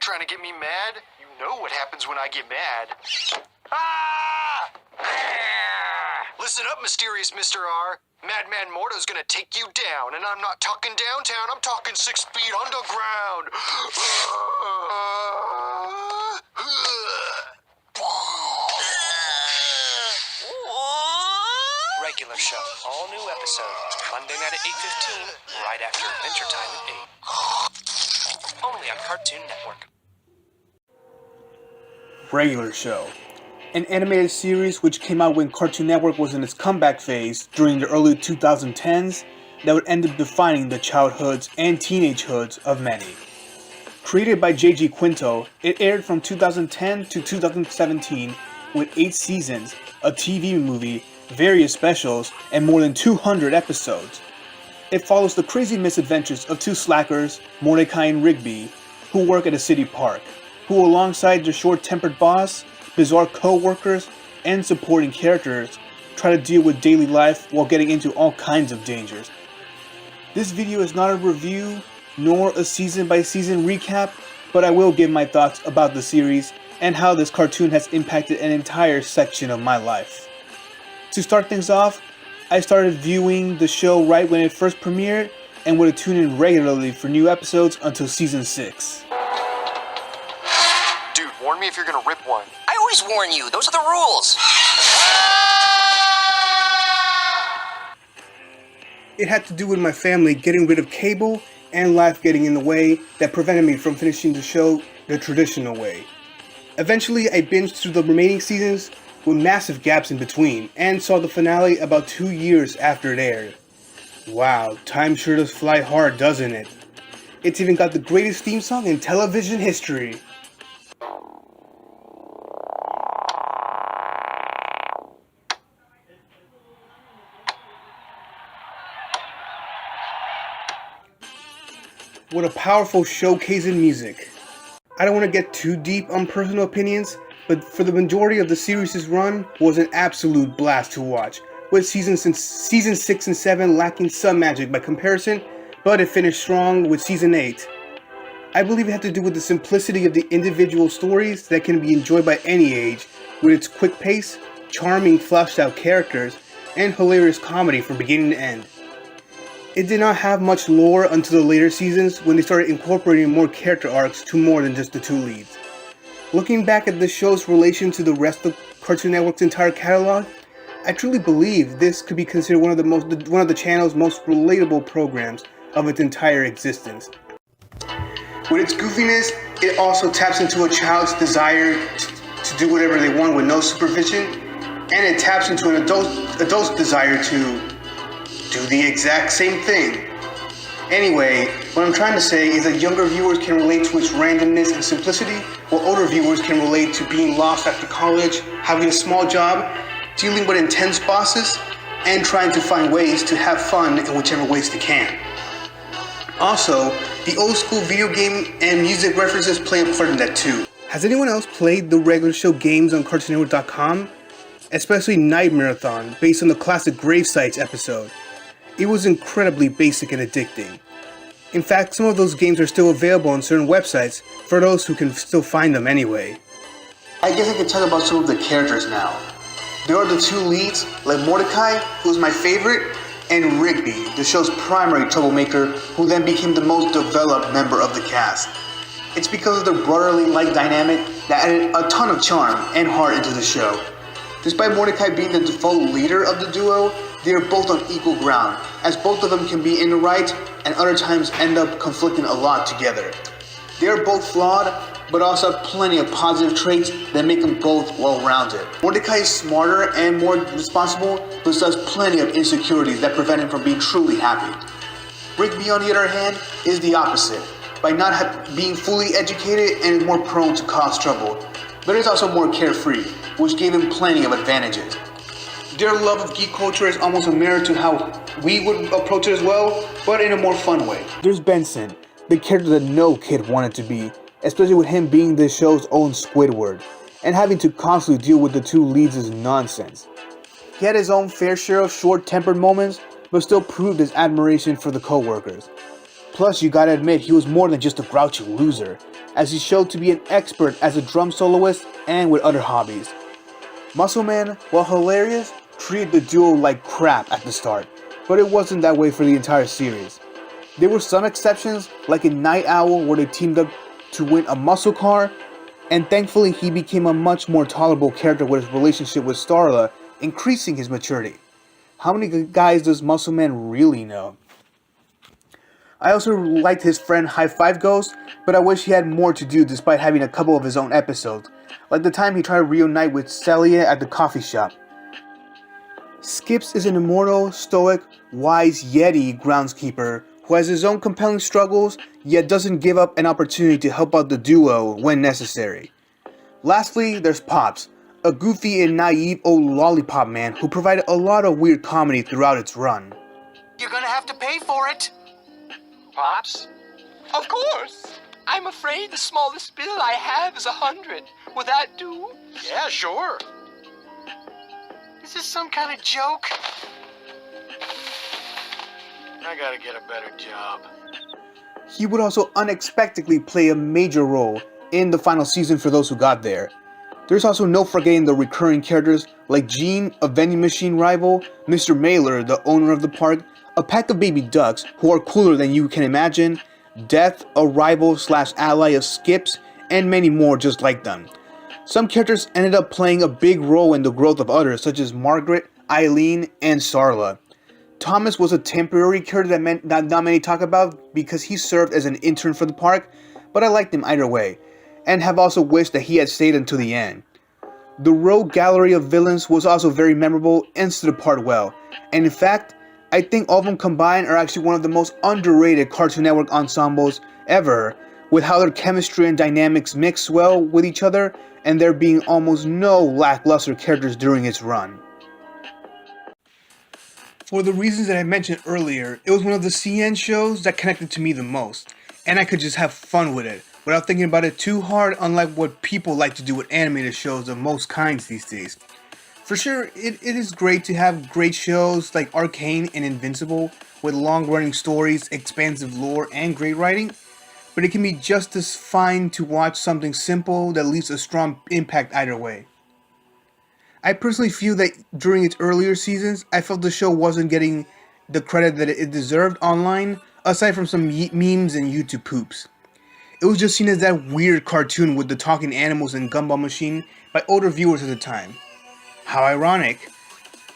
trying to get me mad? You know what happens when I get mad. Ah! Listen up, mysterious Mr. R. Madman Morto's gonna take you down, and I'm not talking downtown, I'm talking 6 feet underground. Regular show, all new episode, Monday night at 8:15, right after Adventure Time at 8. Only on Cartoon Network. Regular Show, an animated series which came out when Cartoon Network was in its comeback phase during the early 2010s that would end up defining the childhoods and teenagehoods of many. Created by J.G. Quinto, it aired from 2010 to 2017 with 8 seasons, a TV movie, various specials, and more than 200 episodes. It follows the crazy misadventures of 2 slackers, Mordecai and Rigby, who work at a city park, who alongside their short-tempered boss, bizarre co-workers, and supporting characters try to deal with daily life while getting into all kinds of dangers. This video is not a review, nor a season-by-season recap, but I will give my thoughts about the series and how this cartoon has impacted an entire section of my life. To start things off, I started viewing the show right when it first premiered and would tune in regularly for new episodes until season 6. Dude, warn me if you're gonna rip one. I always warn you, those are the rules. It had to do with my family getting rid of cable and life getting in the way that prevented me from finishing the show the traditional way. Eventually, I binged through the remaining seasons with massive gaps in between and saw the finale about 2 years after it aired. Wow, time sure does fly hard, doesn't it? It's even got the greatest theme song in television history. What a powerful showcase in music. I don't want to get too deep on personal opinions, but for the majority of the series' run was an absolute blast to watch, with season 6 and 7 lacking some magic by comparison, but it finished strong with season 8. I believe it had to do with the simplicity of the individual stories that can be enjoyed by any age, with its quick pace, charming fleshed out characters, and hilarious comedy from beginning to end. It did not have much lore until the later seasons when they started incorporating more character arcs to more than just the 2 leads. Looking back at the show's relation to the rest of Cartoon Network's entire catalog, I truly believe this could be considered one of the channel's most relatable programs of its entire existence. With its goofiness, it also taps into a child's desire to do whatever they want with no supervision, and it taps into an adult's desire to do the exact same thing. Anyway, what I'm trying to say is that younger viewers can relate to its randomness and simplicity, while older viewers can relate to being lost after college, having a small job, dealing with intense bosses, and trying to find ways to have fun in whichever ways they can. Also, the old school video game and music references play a part in that too. Has anyone else played the regular show games on CartoonNetwork.com? Especially Night Marathon, based on the classic Grave Sites episode. It was incredibly basic and addicting. In fact, some of those games are still available on certain websites for those who can still find them anyway. I guess I can talk about some of the characters now. There are the 2 leads, like Mordecai, who is my favorite, and Rigby, the show's primary troublemaker, who then became the most developed member of the cast. It's because of their brotherly-like dynamic that added a ton of charm and heart into the show. Despite Mordecai being the default leader of the duo, they are both on equal ground, as both of them can be in the right and other times end up conflicting a lot together. They are both flawed, but also have plenty of positive traits that make them both well-rounded. Mordecai is smarter and more responsible, but does plenty of insecurities that prevent him from being truly happy. Rigby, on the other hand, is the opposite, by not being fully educated and more prone to cause trouble, but is also more carefree, which gave him plenty of advantages. Their love of geek culture is almost a mirror to how we would approach it as well, but in a more fun way. There's Benson, the character that no kid wanted to be, especially with him being the show's own Squidward, and having to constantly deal with the 2 leads' nonsense. He had his own fair share of short-tempered moments, but still proved his admiration for the co-workers. Plus, you gotta admit, he was more than just a grouchy loser, as he showed to be an expert as a drum soloist and with other hobbies. Muscle Man, while hilarious, treated the duo like crap at the start, but it wasn't that way for the entire series. There were some exceptions, like in Night Owl where they teamed up to win a muscle car, and thankfully he became a much more tolerable character with his relationship with Starla, increasing his maturity. How many guys does Muscle Man really know? I also liked his friend High Five Ghost, but I wish he had more to do despite having a couple of his own episodes, like the time he tried to reunite with Celia at the coffee shop. Skips is an immortal, stoic, wise Yeti groundskeeper who has his own compelling struggles, yet doesn't give up an opportunity to help out the duo when necessary. Lastly, there's Pops, a goofy and naive old lollipop man who provided a lot of weird comedy throughout its run. You're gonna have to pay for it. Pops? Of course! I'm afraid the smallest bill I have is 100. Will that do? Yeah, sure. Is this some kind of joke? I gotta get a better job. He would also unexpectedly play a major role in the final season for those who got there. There's also no forgetting the recurring characters like Gene, a vending machine rival, Mr. Mailer, the owner of the park, a pack of baby ducks who are cooler than you can imagine, Death, a rival / ally of Skips, and many more just like them. Some characters ended up playing a big role in the growth of others such as Margaret, Eileen, and Starla. Thomas was a temporary character that not many talk about because he served as an intern for the park, but I liked him either way, and have also wished that he had stayed until the end. The rogue gallery of villains was also very memorable and stood apart well, and in fact, I think all of them combined are actually one of the most underrated Cartoon Network ensembles ever, with how their chemistry and dynamics mix well with each other, and there being almost no lackluster characters during its run. For the reasons that I mentioned earlier, it was one of the CN shows that connected to me the most, and I could just have fun with it, without thinking about it too hard, unlike what people like to do with animated shows of most kinds these days. For sure, it is great to have great shows like Arcane and Invincible, with long-running stories, expansive lore, and great writing, but it can be just as fine to watch something simple that leaves a strong impact either way. I personally feel that during its earlier seasons, I felt the show wasn't getting the credit that it deserved online, aside from some memes and YouTube poops. It was just seen as that weird cartoon with the talking animals and Gumball Machine by older viewers at the time. How ironic.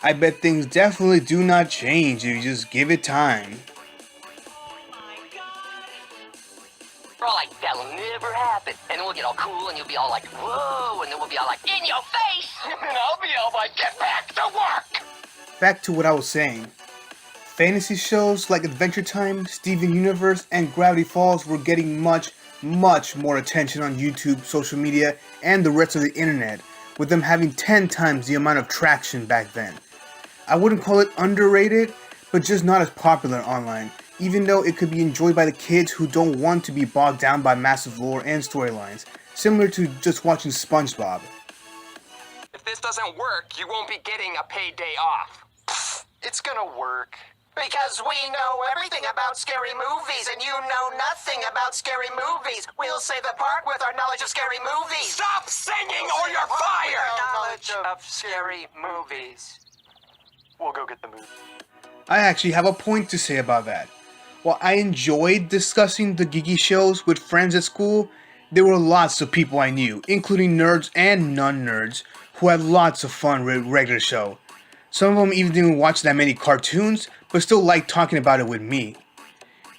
I bet things definitely do not change if you just give it time. We're all like, that'll never happen. And then we'll get all cool and you'll be all like, whoa, and then we'll be all like, in your face. And I'll be all like, get back to work. Back to what I was saying. Fantasy shows like Adventure Time, Steven Universe, and Gravity Falls were getting much more attention on YouTube, social media, and the rest of the internet, with them having 10 times the amount of traction back then. I wouldn't call it underrated, but just not as popular online, even though it could be enjoyed by the kids who don't want to be bogged down by massive lore and storylines, similar to just watching SpongeBob. If this doesn't work, you won't be getting a paid day off. It's gonna work. Because we know everything about scary movies, and you know nothing about scary movies. We'll save the park with our knowledge of scary movies. Stop singing or you're fired! Knowledge of scary movies. We'll go get the movie. I actually have a point to say about that. While I enjoyed discussing the geeky shows with friends at school, there were lots of people I knew, including nerds and non-nerds, who had lots of fun with regular show. Some of them even didn't watch that many cartoons, but still liked talking about it with me.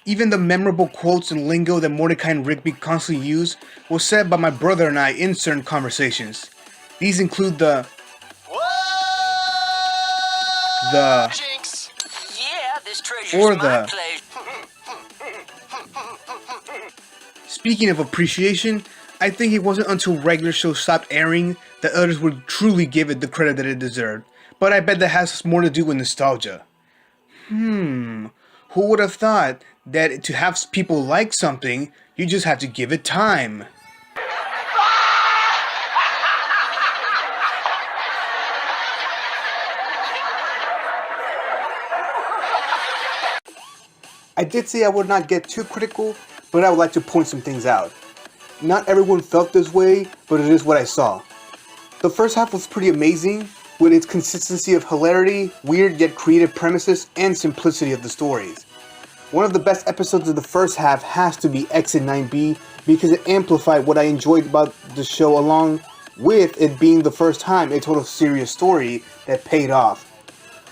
Even the memorable quotes and lingo that Mordecai and Rigby constantly use was said by my brother and I in certain conversations. These include the Jinx! Yeah, this treasure's Or my the- pleasure. Speaking of appreciation, I think it wasn't until regular shows stopped airing that others would truly give it the credit that it deserved, but I bet that has more to do with nostalgia. Who would have thought that to have people like something, you just have to give it time? I did say I would not get too critical, but I would like to point some things out. Not everyone felt this way, but it is what I saw. The first half was pretty amazing, with its consistency of hilarity, weird yet creative premises, and simplicity of the stories. One of the best episodes of the first half has to be Exit 9B because it amplified what I enjoyed about the show, along with it being the first time it told a serious story that paid off.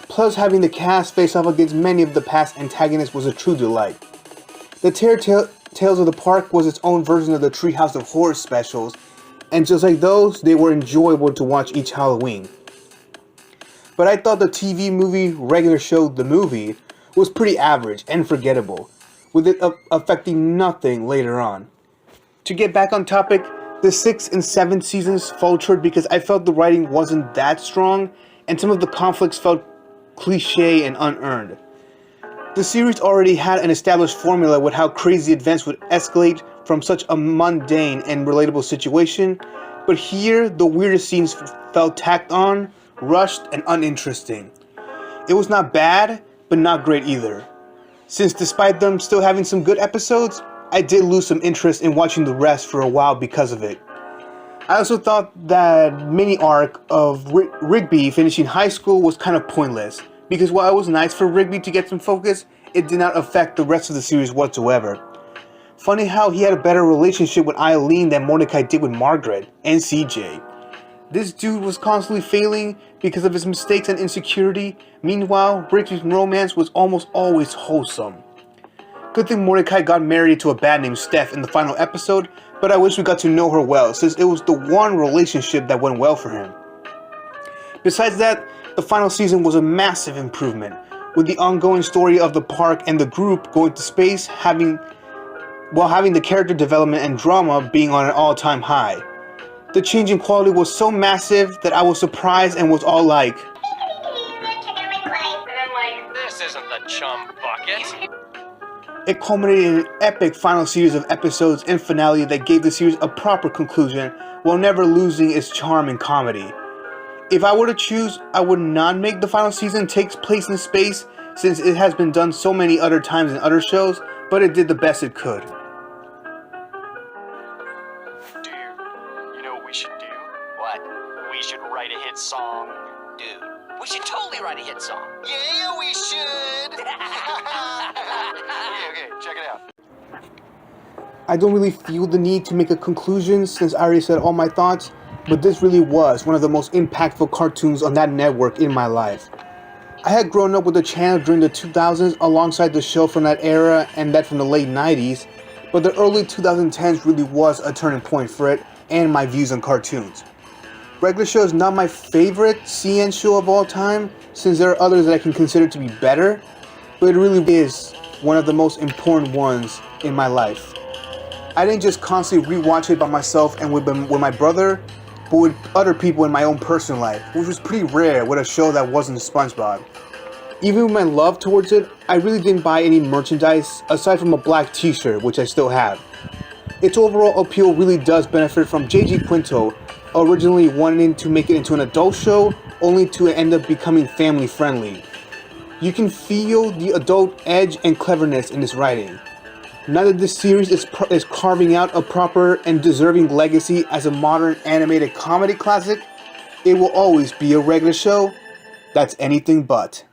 Plus, having the cast face off against many of the past antagonists was a true delight. The Tales of the Park was its own version of the Treehouse of Horror specials, and just like those, they were enjoyable to watch each Halloween. But I thought the TV movie Regular Show the Movie was pretty average and forgettable, with it affecting nothing later on. To get back on topic, the 6th and 7th seasons faltered because I felt the writing wasn't that strong, and some of the conflicts felt cliche and unearned. The series already had an established formula with how crazy events would escalate from such a mundane and relatable situation, but here the weirdest scenes felt tacked on, rushed, and uninteresting. It was not bad, but not great either. Since despite them still having some good episodes, I did lose some interest in watching the rest for a while because of it. I also thought that mini arc of Rigby finishing high school was kind of pointless, because while it was nice for Rigby to get some focus, it did not affect the rest of the series whatsoever. Funny how he had a better relationship with Eileen than Mordecai did with Margaret and CJ. This dude was constantly failing because of his mistakes and insecurity. Meanwhile, Rigby's romance was almost always wholesome. Good thing Mordecai got married to a bad named Steph in the final episode, but I wish we got to know her well since it was the one relationship that went well for him. Besides that, the final season was a massive improvement, with the ongoing story of the park and the group going to space while having the character development and drama being on an all-time high. The change in quality was so massive that I was surprised and was all like, This isn't the chum bucket. It culminated in an epic final series of episodes and finale that gave the series a proper conclusion while never losing its charm and comedy. If I were to choose, I would not make the final season take place in space since it has been done so many other times in other shows, but it did the best it could. Dude, you know what we should do? What? We should write a hit song. Dude, we should totally write a hit song. Yeah, we should! Okay, check it out. I don't really feel the need to make a conclusion since I already said all my thoughts, but this really was one of the most impactful cartoons on that network in my life. I had grown up with the channel during the 2000s alongside the show from that era and that from the late 90s, but the early 2010s really was a turning point for it and my views on cartoons. Regular Show is not my favorite CN show of all time, since there are others that I can consider to be better, but it really is one of the most important ones in my life. I didn't just constantly rewatch it by myself and with my brother, but with other people in my own personal life, which was pretty rare with a show that wasn't SpongeBob. Even with my love towards it, I really didn't buy any merchandise aside from a black t-shirt, which I still have. Its overall appeal really does benefit from J.G. Quinto originally wanting to make it into an adult show, only to end up becoming family friendly. You can feel the adult edge and cleverness in this writing. Now that this series is carving out a proper and deserving legacy as a modern animated comedy classic, it will always be a Regular Show that's anything but.